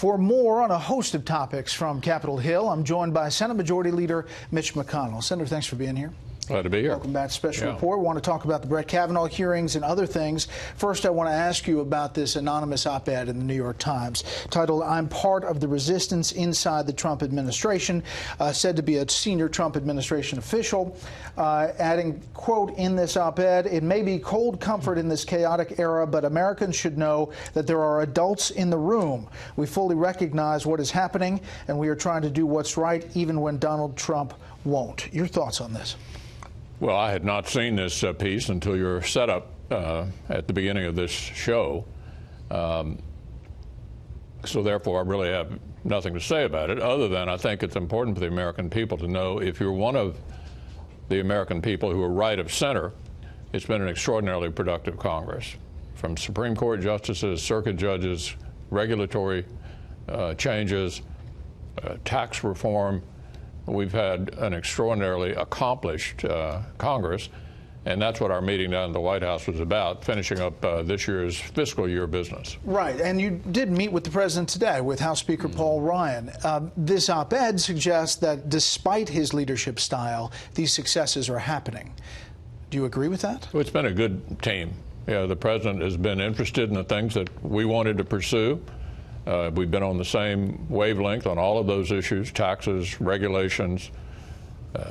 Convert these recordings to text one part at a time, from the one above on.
For more on a host of topics from Capitol Hill, I'm joined by Senate Majority Leader Mitch McConnell. Senator, thanks for being here. Glad to be here. Welcome back to Special Report. We want to talk about the Brett Kavanaugh hearings and other things. First, I want to ask you about this anonymous op-ed in the New York Times titled, "I'm Part of the Resistance Inside the Trump Administration," said to be a senior Trump administration official, adding, quote, in this op-ed, "It may be cold comfort in this chaotic era, but Americans should know that there are adults in the room. We fully recognize what is happening, and we are trying to do what's right, even when Donald Trump won't." Your thoughts on this? Well, I had not seen this piece until your setup at the beginning of this show. So therefore, I really have nothing to say about it, other than I think it's important for the American people to know if you're one of the American people who are right of center, it's been an extraordinarily productive Congress. From Supreme Court justices, circuit judges, regulatory changes, tax reform, we've had an extraordinarily accomplished Congress, and that's what our meeting down at the White House was about, finishing up this year's fiscal year business. Right, and you did meet with the president today, with House Speaker Paul Ryan. This op-ed suggests that despite his leadership style, these successes are happening. Do you agree with that? Well, it's been a good team. Yeah, the president has been interested in the things that we wanted to pursue. We've been on the same wavelength on all of those issues: taxes, regulations,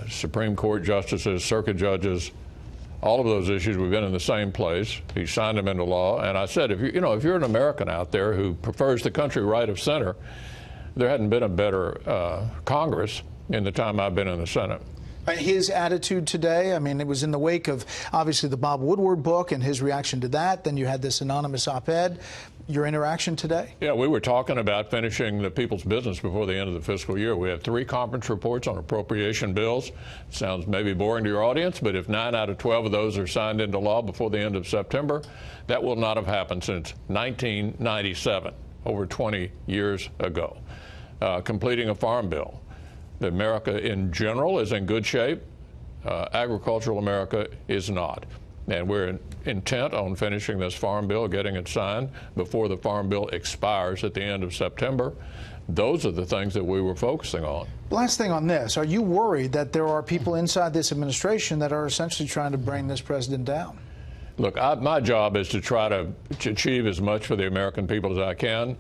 Supreme Court justices, circuit judges, all of those issues. We've been in the same place. He signed them into law. And I said, if you're an American out there who prefers the country right of center, there hadn't been a better Congress in the time I've been in the Senate. His attitude today, I mean, it was in the wake of, obviously, the Bob Woodward book and his reaction to that. Then you had this anonymous op-ed. Your interaction today? Yeah, we were talking about finishing the people's business before the end of the fiscal year. We have 3 conference reports on appropriation bills. It sounds maybe boring to your audience, but if 9 out of 12 of those are signed into law before the end of September, that will not have happened since 1997, over 20 years ago. Completing a farm bill. America in general is in good shape. Agricultural America is not. And we're intent on finishing this farm bill, getting it signed before the farm bill expires at the end of September. Those are the things that we were focusing on. Last thing on this, are you worried that there are people inside this administration that are essentially trying to bring this president down? Look, my job is to try to achieve as much for the American people as I can.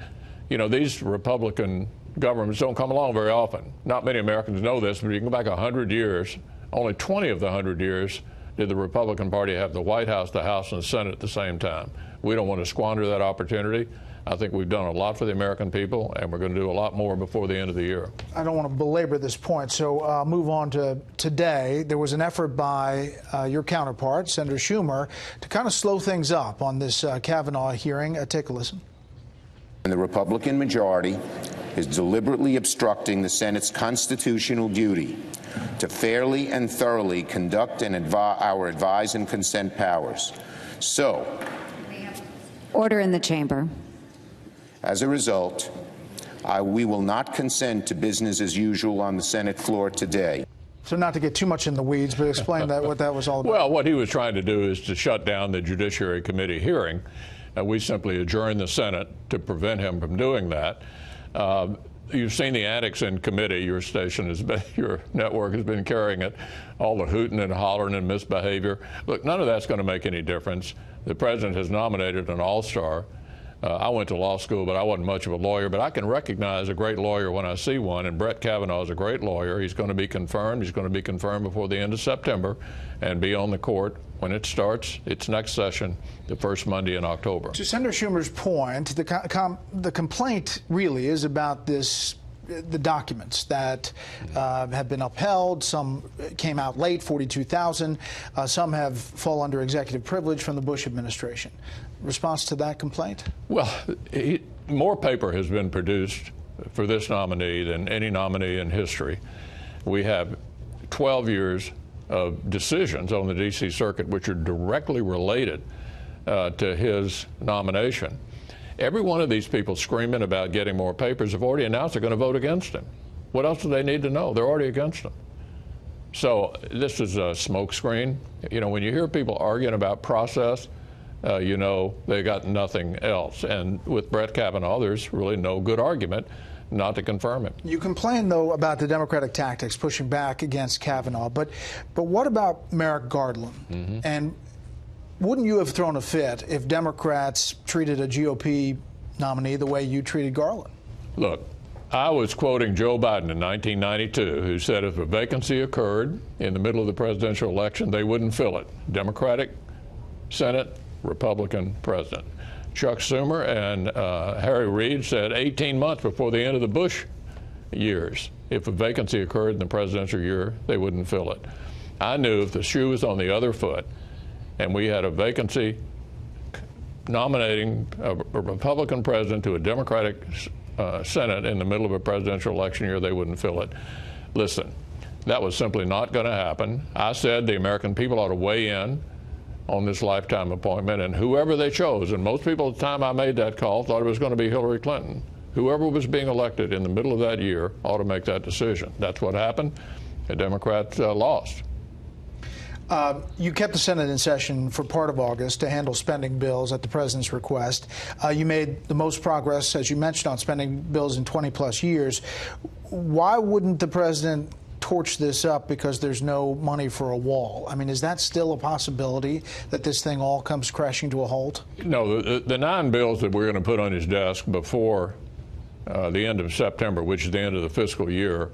You know, these Republican governments don't come along very often. Not many Americans know this, but you can go back 100 years, only 20 of the 100 years did the Republican Party have the White House, the House, and the Senate at the same time. We don't want to squander that opportunity. I think we've done a lot for the American people, and we're going to do a lot more before the end of the year. I don't want to belabor this point, so I'll move on to today. There was an effort by your counterpart, Senator Schumer, to kind of slow things up on this Kavanaugh hearing. Take a listen. And the Republican majority is deliberately obstructing the Senate's constitutional duty to fairly and thoroughly conduct our advise and consent powers. So, order in the chamber. As a result, we will not consent to business as usual on the Senate floor today. So not to get too much in the weeds, but explain what that was all about. Well, what he was trying to do is to shut down the Judiciary Committee hearing. We simply adjourned the Senate to prevent him from doing that. You've seen the antics in committee. Your station has been, your network has been carrying it, all the hooting and hollering and misbehavior. Look, none of that's going to make any difference. The president has nominated an all-star. I went to law school, but I wasn't much of a lawyer. But I can recognize a great lawyer when I see one, and Brett Kavanaugh is a great lawyer. He's going to be confirmed. He's going to be confirmed before the end of September and be on the court when it starts its next session, the first Monday in October. To Senator Schumer's point, the complaint really is about the documents that have been upheld. Some came out late, 42,000. Some have fall under executive privilege from the Bush administration. Response to that complaint? Well, more paper has been produced for this nominee than any nominee in history. We have 12 years of decisions on the D.C. Circuit which are directly related to his nomination. Every one of these people screaming about getting more papers have already announced they're going to vote against him. What else do they need to know? They're already against him. So this is a smokescreen. You know, when you hear people arguing about process, you know they got nothing else. And with Brett Kavanaugh, there's really no good argument not to confirm him. You complain, though, about the Democratic tactics pushing back against Kavanaugh, but what about Merrick Garland? Mm-hmm. And wouldn't you have thrown a fit if Democrats treated a GOP nominee the way you treated Garland? Look, I was quoting Joe Biden in 1992, who said if a vacancy occurred in the middle of the presidential election, they wouldn't fill it. Democratic Senate, Republican president. Chuck Schumer and Harry Reid said 18 months before the end of the Bush years, if a vacancy occurred in the presidential year, they wouldn't fill it. I knew if the shoe was on the other foot and we had a vacancy nominating a Republican president to a Democratic Senate in the middle of a presidential election year, they wouldn't fill it. Listen, that was simply not going to happen. I said the American people ought to weigh in on this lifetime appointment, and whoever they chose, and most people at the time I made that call thought it was going to be Hillary Clinton. Whoever was being elected in the middle of that year ought to make that decision. That's what happened. The Democrats lost. You kept the Senate in session for part of August to handle spending bills at the president's request. You made the most progress, as you mentioned, on spending bills in 20-plus years. Why wouldn't the president torch this up because there's no money for a wall? I mean, is that still a possibility that this thing all comes crashing to a halt? No, the 9 bills that we're going to put on his desk before the end of September, which is the end of the fiscal year,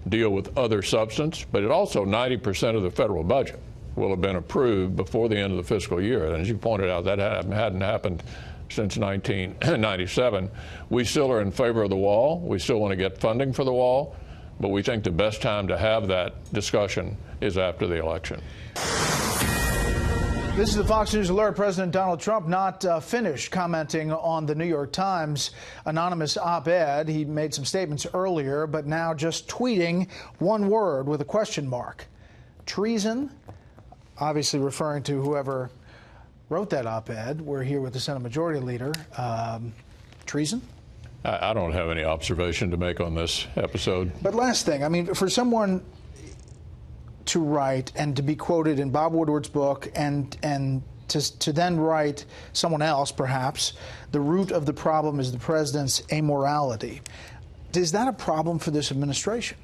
deal with other substance, but it also 90% of the federal budget will have been approved before the end of the fiscal year. And as you pointed out, that hadn't happened since 1997. We still are in favor of the wall. We still want to get funding for the wall, but we think the best time to have that discussion is after the election. This is the Fox News Alert. President Donald Trump not finished commenting on the New York Times anonymous op-ed. He made some statements earlier, but now just tweeting one word with a question mark. Treason, obviously referring to whoever wrote that op-ed. We're here with the Senate Majority Leader. Treason? I don't have any observation to make on this episode. But last thing, I mean, for someone to write and to be quoted in Bob Woodward's book and to then write someone else, perhaps, the root of the problem is the president's amorality. Is that a problem for this administration?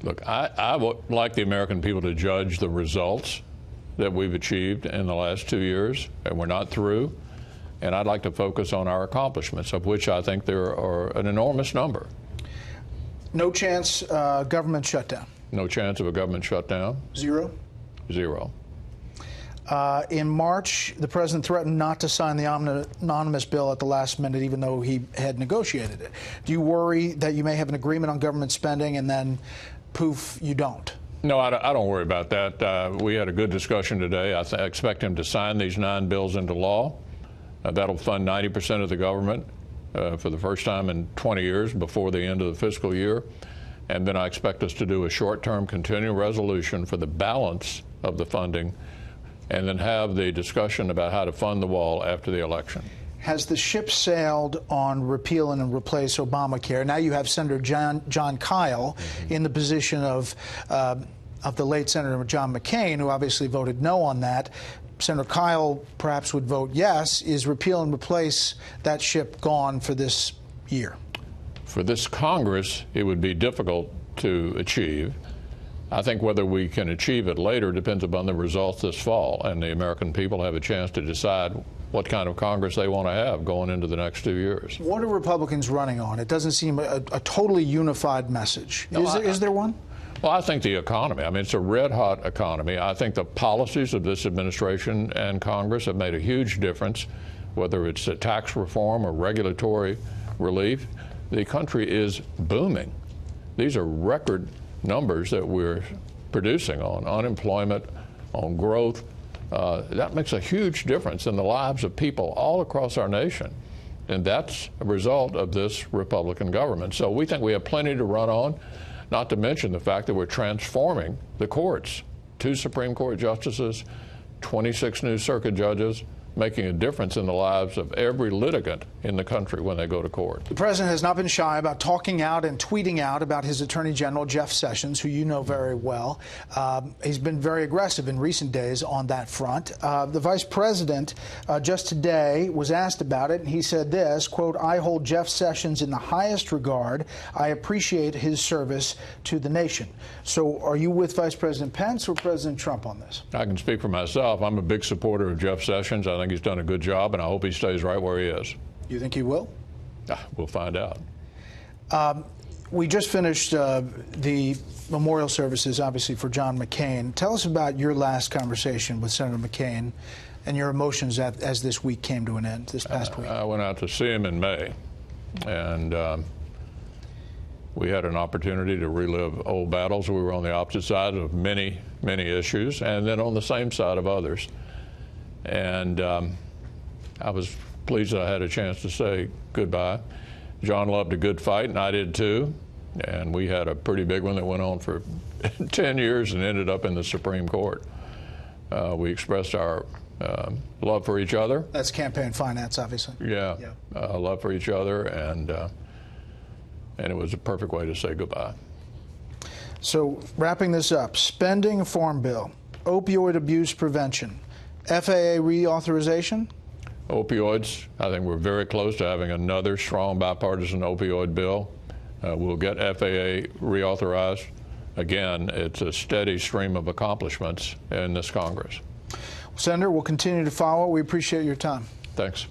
Look, I would like the American people to judge the results that we've achieved in the last 2 years, and we're not through. And I'd like to focus on our accomplishments, of which I think there are an enormous number. No chance government shutdown? No chance of a government shutdown. Zero? Zero. In March, the president threatened not to sign the anonymous bill at the last minute, even though he had negotiated it. Do you worry that you may have an agreement on government spending and then, poof, you don't? No, I don't worry about that. We had a good discussion today. I expect him to sign these 9 bills into law. That'll fund 90% of the government for the first time in 20 years before the end of the fiscal year. And then I expect us to do a short-term continuing resolution for the balance of the funding and then have the discussion about how to fund the wall after the election. Has the ship sailed on repeal and replace Obamacare? Now you have Senator John Kyle in the position of the late Senator John McCain, who obviously voted no on that. Senator Kyle perhaps would vote yes. Is repeal and replace that ship gone for this year? For this Congress, it would be difficult to achieve. I think whether we can achieve it later depends upon the results this fall, and the American people have a chance to decide what kind of Congress they want to have going into the next 2 years. What are Republicans running on? It doesn't seem a totally unified message. No, is there one? Well, I think the economy. I mean, it's a red-hot economy. I think the policies of this administration and Congress have made a huge difference, whether it's a tax reform or regulatory relief. The country is booming. These are record numbers that we're producing on unemployment, on growth. That makes a huge difference in the lives of people all across our nation. And that's a result of this Republican government. So we think we have plenty to run on, not to mention the fact that we're transforming the courts. 2 Supreme Court justices, 26 new circuit judges, making a difference in the lives of every litigant in the country when they go to court. The president has not been shy about talking out and tweeting out about his Attorney General, Jeff Sessions, who you know very well. He's been very aggressive in recent days on that front. The vice president just today was asked about it, and he said this, quote, "I hold Jeff Sessions in the highest regard. I appreciate his service to the nation." So are you with Vice President Pence or President Trump on this? I can speak for myself. I'm a big supporter of Jeff Sessions. I think he's done a good job, and I hope he stays right where he is. You think he will? We'll find out. We just finished the memorial services, obviously, for John McCain. Tell us about your last conversation with Senator McCain and your emotions as this week came to an end, this past week. I went out to see him in May, and we had an opportunity to relive old battles. We were on the opposite side of many, many issues, and then on the same side of others. And I was pleased that I had a chance to say goodbye. John loved a good fight, and I did too. And we had a pretty big one that went on for 10 years and ended up in the Supreme Court. We expressed our love for each other. That's campaign finance, obviously. Yeah. Love for each other, and it was a perfect way to say goodbye. So wrapping this up, spending farm bill, opioid abuse prevention, FAA reauthorization? Opioids, I think we're very close to having another strong bipartisan opioid bill. We'll get FAA reauthorized. Again, it's a steady stream of accomplishments in this Congress. Senator, we'll continue to follow. We appreciate your time. Thanks.